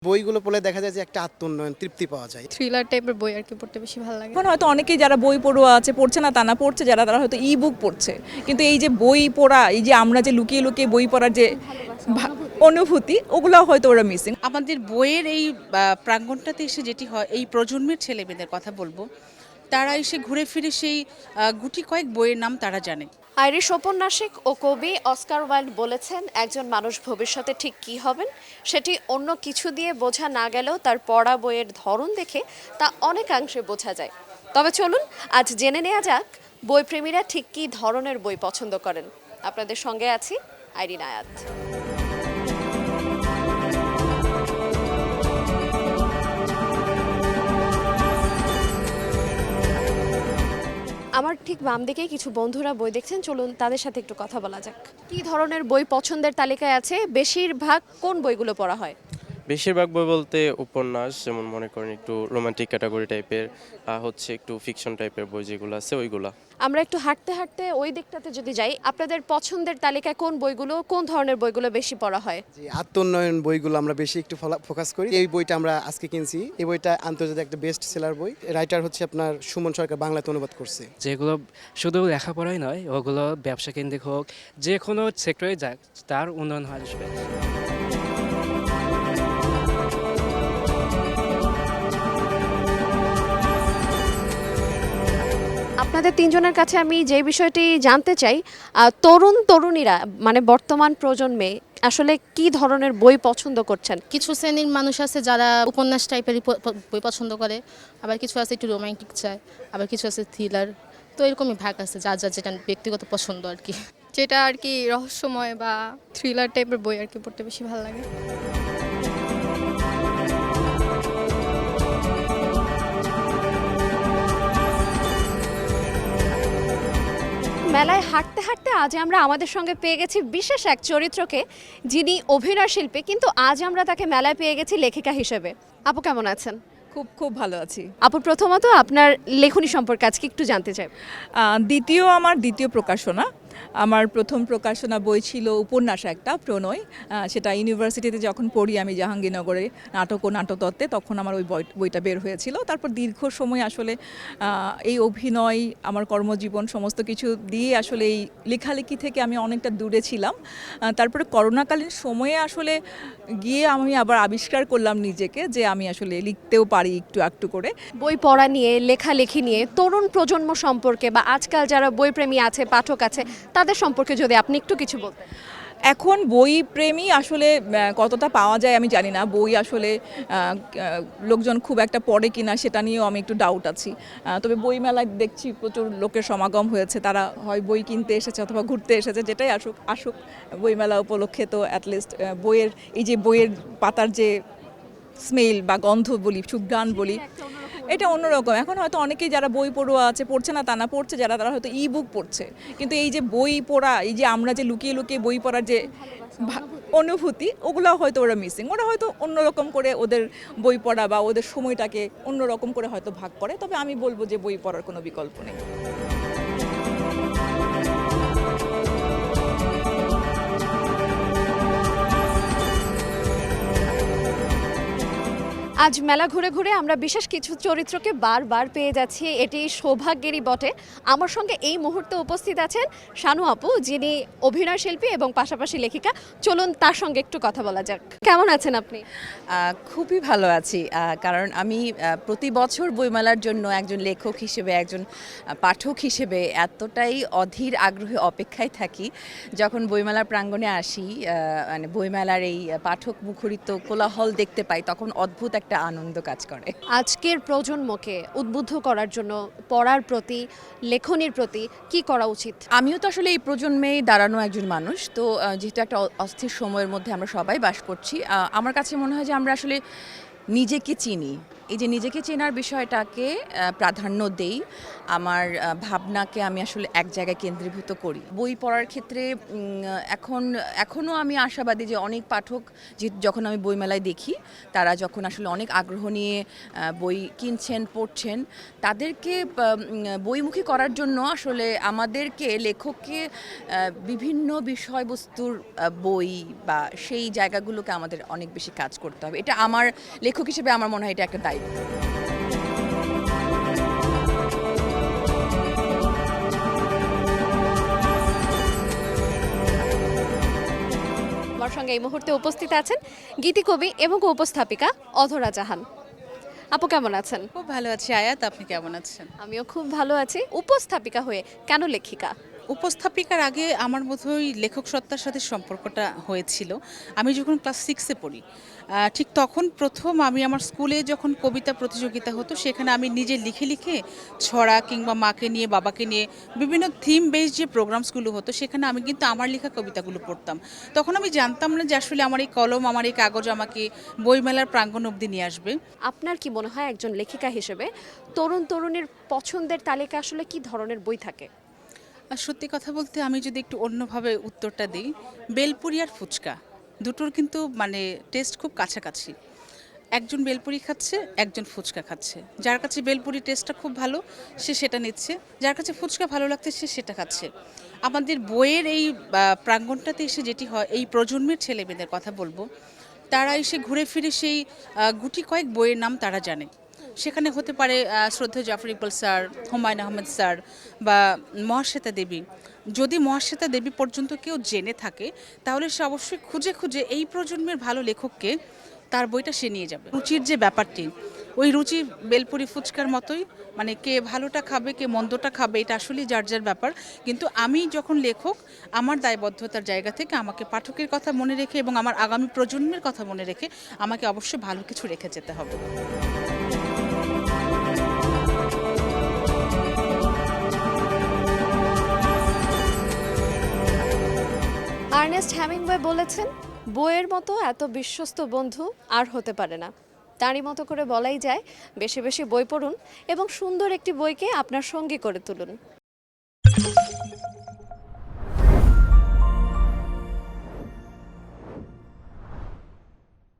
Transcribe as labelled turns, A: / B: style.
A: বইগুলো পড়লে দেখা যায় যে একটা আত্মোন্নয়ন তৃপ্তি পাওয়া যায়।
B: থ্রিলার টাইপের বই আর কি পড়তে বেশি ভালো লাগে।
C: এখন হয়তো অনেকেই যারা বই পড়ুয়া আছে পড়ছে না তা না, পড়ছে যারা তারা হয়তো ই বুক পড়ছে, কিন্তু এই যে বই পড়া, এই যে আমরা যে লুকিয়ে লুকিয়ে বই পড়ার যে অনুভূতি, ওগুলো হয়তো ওরা মিসিং।
D: আমাদের বইয়ের এই প্রাঙ্গণটাতে এসে যেটি হয়, এই প্রজন্মের ছেলেমেয়েদের কথা বলবো, তারা এসে ঘুরে ফিরে সেই গুটি কয়েক বইয়ের নাম তারা জানে।
E: আইরিশ ঔপন্যাসিক ও কবি অস্কার ওয়াইল্ড বলেছেন, একজন মানুষ ভবিষ্যতে ঠিক কী হবেন সেটি অন্য কিছু দিয়ে বোঝা না গেলেও তার পড়া বইয়ের ধরন দেখে তা অনেকাংশে বোঝা যায়। তবে চলুন আজ জেনে নেওয়া যাক বইপ্রেমীরা ঠিক কী ধরনের বই পছন্দ করেন। আপনাদের সঙ্গে আছি আইরিন আয়াত। আমার ঠিক বাম দিকেই কিছু বন্ধুরা বই দেখছেন, চলুন তাদের সাথে একটু কথা বলা যাক। কী ধরনের বই পছন্দের তালিকায় আছে? বেশিরভাগ কোন বইগুলো পড়া হয়?
F: বেশিরভাগ বই বলতে উপন্যাস, যেমন মনে করেন একটু রোমান্টিক ক্যাটাগরি টাইপের, হচ্ছে একটু ফিকশন টাইপের বই যেগুলো আছে ওইগুলা।
E: আমরা একটু হাঁটতে হাঁটতে ওই দিকটাতে যদি যাই, আপনাদের পছন্দের তালিকায় কোন বইগুলো, কোন ধরনের বইগুলো বেশি পড়া হয়?
A: যে আত্মোন্নয়ন বইগুলো আমরা বেশি একটু ফোকাস করি। এই বইটা আমরা আজকে কিনছি। এই বইটা আন্তর্জাতিক একটা বেস্ট সেলার বই। রাইটার হচ্ছে আপনার সুমন সরকার, বাংলাতে অনুবাদ করছে।
G: যেগুলো শুধু লেখাপড়াই নয়, ওগুলো ব্যবসা কেন্দ্রিক হোক, যে কোনো সেক্টরে যাক, তার উন্নয়ন হয় আসবে।
E: আপনাদের তিনজনের কাছে আমি যে বিষয়টি জানতে চাই, তরুণ তরুণীরা মানে বর্তমান প্রজন্মে আসলে কি ধরনের বই পছন্দ করছেন?
B: কিছু শ্রেণীর মানুষ আছে যারা উপন্যাস টাইপের বই পছন্দ করে, আবার কিছু আছে একটু রোমান্টিক চায়, আবার কিছু আছে থ্রিলার। তো এরকমই ভাগ আছে, যার যার যেটা ব্যক্তিগত পছন্দ আর কি। যেটা আর কি রহস্যময় বা থ্রিলার টাইপের বই আর কি পড়তে বেশি ভালো লাগে।
E: মেলায় হাঁটতে হাঁটতে আজ আমরা আমাদের সঙ্গে পেয়ে গেছি বিশেষ এক চরিত্রকে, যিনি অভিনয় শিল্পী, কিন্তু আজ আমরা তাকে মেলায় পেয়ে গেছি লেখিকা হিসেবে। আপু কেমন আছেন?
C: খুব খুব ভালো আছি।
E: আপু, প্রথমত আপনার লেখনী সম্পর্কে আজকে একটু জানতে চাই।
C: আমার দ্বিতীয় প্রকাশনা। আমার প্রথম প্রকাশনা বই ছিল উপন্যাস একটা, প্রণয়। সেটা ইউনিভার্সিটিতে যখন পড়ি আমি জাহাঙ্গীরনগরে নাটক ও নাট্যতত্ত্বে, তখন আমার ওই বইটা বের হয়েছিল। তারপর দীর্ঘ সময় আসলে এই অভিনয়, আমার কর্মজীবন সমস্ত কিছু দিয়ে আসলে এই লেখালেখি থেকে আমি অনেকটা দূরে ছিলাম। তারপরে করোনাকালীন সময়ে আসলে গিয়ে আমি আবার আবিষ্কার করলাম নিজেকে, যে আমি আসলে লিখতেও পারি একটু একটু করে।
E: বই পড়া নিয়ে, লেখালেখি নিয়ে, তরুণ প্রজন্ম সম্পর্কে বা আজকাল যারা বইপ্রেমী আছে, পাঠক আছে, তাদের সম্পর্কে যদি আপনি একটু কিছু বলতেন।
C: এখন বই প্রেমী আসলে কতটা পাওয়া যায় আমি জানি না। বই আসলে লোকজন খুব একটা পড়ে কিনা সেটা নিয়েও আমি একটু ডাউট আছি। তবে বই মেলায় দেখছি প্রচুর লোকের সমাগম হয়েছে, তারা হয় বই কিনতে এসেছে অথবা ঘুরতে এসেছে, যেটাই আসুক আসুক। বই মেলা উপলক্ষে তো অ্যাটলিস্ট বইয়ের এই যে বইয়ের পাতার যে স্মেল বা গন্ধ বলি, সুঘ্রাণ বলি, এটা অন্যরকম। এখন হয়তো অনেকেই যারা বই পড়ুয়া আছে পড়ছে না তা না, পড়ছে যারা তারা হয়তো ই বুক পড়ছে, কিন্তু এই যে বই পড়া, এই যে আমরা যে লুকিয়ে লুকিয়ে বই পড়ার যে অনুভূতি, ওগুলো হয়তো ওরা মিসিং। ওরা হয়তো অন্যরকম করে ওদের বই পড়া বা ওদের সময়টাকে অন্যরকম করে হয়তো ভাগ করে। তবে আমি বলবো যে বই পড়ার কোনো বিকল্প নেই।
E: আজ মেলা ঘুরে ঘুরে আমরা বিশেষ কিছু চরিত্রকে বারবার পেয়ে যাচ্ছি, এটি সৌভাগ্যেরই বটে। আমার সঙ্গে এই মুহূর্তে উপস্থিত আছেন শানু আপু, যিনি অভিনয় শিল্পী এবং পাশাপাশি লেখিকা। চলুন তার সঙ্গে একটু কথা বলা যাক। কেমন আছেন আপনি?
H: খুবই ভালো আছি, কারণ আমি প্রতি বছর বইমেলার জন্য একজন লেখক হিসেবে, একজন পাঠক হিসেবে এতটাই অধীর আগ্রহে অপেক্ষায় থাকি। যখন বইমেলার প্রাঙ্গণে আসি, মানে বইমেলার এই পাঠক মুখরিত কোলাহল দেখতে পাই, তখন অদ্ভুত একটা আনন্দ কাজ করে।
E: আজকের প্রজন্মকে উদ্বুদ্ধ করার জন্য পড়ার প্রতি, লেখনীর প্রতি কি করা উচিত?
H: আমিও তো আসলে এই প্রজন্মেই দাঁড়ানো একজন মানুষ, তো যেহেতু একটা অস্থির সময়ের মধ্যে আমরা সবাই বাস করছি, আমার কাছে মনে হয় যে আমরা আসলে নিজেকে চিনি, এই যে নিজেকে চেনার বিষয়টাকে প্রাধান্য দেই, আমার ভাবনাকে আমি আসলে এক জায়গায় কেন্দ্রীভূত করি। বই পড়ার ক্ষেত্রে এখনও আমি আশাবাদী যে অনেক পাঠক যখন আমি বইমেলায় দেখি, তারা যখন আসলে অনেক আগ্রহ নিয়ে বই কিনছেন, পড়ছেন, তাদেরকে বইমুখী করার জন্য আসলে আমাদেরকে লেখককে বিভিন্ন বিষয়বস্তুর বই বা সেই জায়গাগুলোকে আমাদের অনেক বেশি কাজ করতে হবে। এটা আমার লেখক হিসেবে আমার মনে হয় এটা একটা দায়িত্ব।
E: আমার সঙ্গে এই মুহূর্তে উপস্থিত আছেন গীতিকবি এবং উপস্থাপিকা অধরা জাহান। আপু কেমন আছেন?
D: খুব ভালো আছি আয়াত, আপনি কেমন আছেন?
E: আমিও খুব ভালো আছি। উপস্থাপিকা হয়ে কেন লেখিকা?
D: উপস্থাপিকার আগে আমার বোধহয় লেখক সত্তার সাথে সম্পর্কটা হয়েছিল আমি যখন ক্লাস 6-এ পড়ি। ঠিক তখন প্রথম আমি আমার স্কুলে যখন কবিতা প্রতিযোগিতা হতো, সেখানে আমি নিজে লিখে লিখে ছড়া কিংবা মাকে নিয়ে, বাবাকে নিয়ে বিভিন্ন থিম বেস যে প্রোগ্রামসগুলো হতো, সেখানে আমি কিন্তু আমার লেখা কবিতাগুলো পড়তাম। তখন আমি জানতাম না যে আসলে আমার এই কলম, আমার এই কাগজ আমাকে বইমেলার প্রাঙ্গণ অবধি নিয়ে আসবে।
E: আপনার কি মনে হয় একজন লেখিকা হিসেবে তরুণ তরুণীর পছন্দের তালিকা আসলে কি ধরনের বই থাকে?
D: আর সত্যি কথা বলতে আমি যদি একটু অন্যভাবে উত্তরটা দিই, বেলপুরি আর ফুচকা দুটোর কিন্তু মানে টেস্ট খুব কাছাকাছি। একজন বেলপুরি খাচ্ছে, একজন ফুচকা খাচ্ছে। যার কাছে বেলপুরি টেস্টটা খুব ভালো, সে সেটা নিচ্ছে, যার কাছে ফুচকা ভালো লাগছে সে সেটা খাচ্ছে। আমাদের বইয়ের এই প্রাঙ্গণটাতে এসে যেটি হয়, এই প্রজন্মের ছেলেমেয়েদের কথা বলবো, তারা এসে ঘুরে ফিরে সেই গুটি কয়েক বইয়ের নাম তারা জানে। সেখানে হতে পারে শ্রদ্ধেয় জাফর ইকবাল স্যার, হুমায়ুন আহমেদ স্যার বা মহাশ্বেতা দেবী। যদি মহাশ্বেতা দেবী পর্যন্ত কেউ জেনে থাকে, তাহলে সে অবশ্যই খুঁজে খুঁজে এই প্রজন্মের ভালো লেখককে তার বইটা সে নিয়ে যাবে। রুচির যে ব্যাপারটি, ওই রুচি বেলপুরি ফুচকার মতোই, মানে কে ভালোটা খাবে কে মন্দটা খাবে, এটা আসলেই যার যার ব্যাপার। কিন্তু আমি যখন লেখক, আমার দায়বদ্ধতার জায়গা থেকে আমাকে পাঠকের কথা মনে রেখে এবং আমার আগামী প্রজন্মের কথা মনে রেখে আমাকে অবশ্যই ভালো কিছু রেখে যেতে হবে।
E: আর্নেস্ট হ্যামিংওয়ে বলেছেন, বইয়ের মতো এত বিশ্বস্ত বন্ধু আর হতে পারে না। তারই মতো করে বলাই যায়, বেশি বেশি বই পড়ুন এবং সুন্দর একটি বইকে আপনার সঙ্গী করে তুলুন।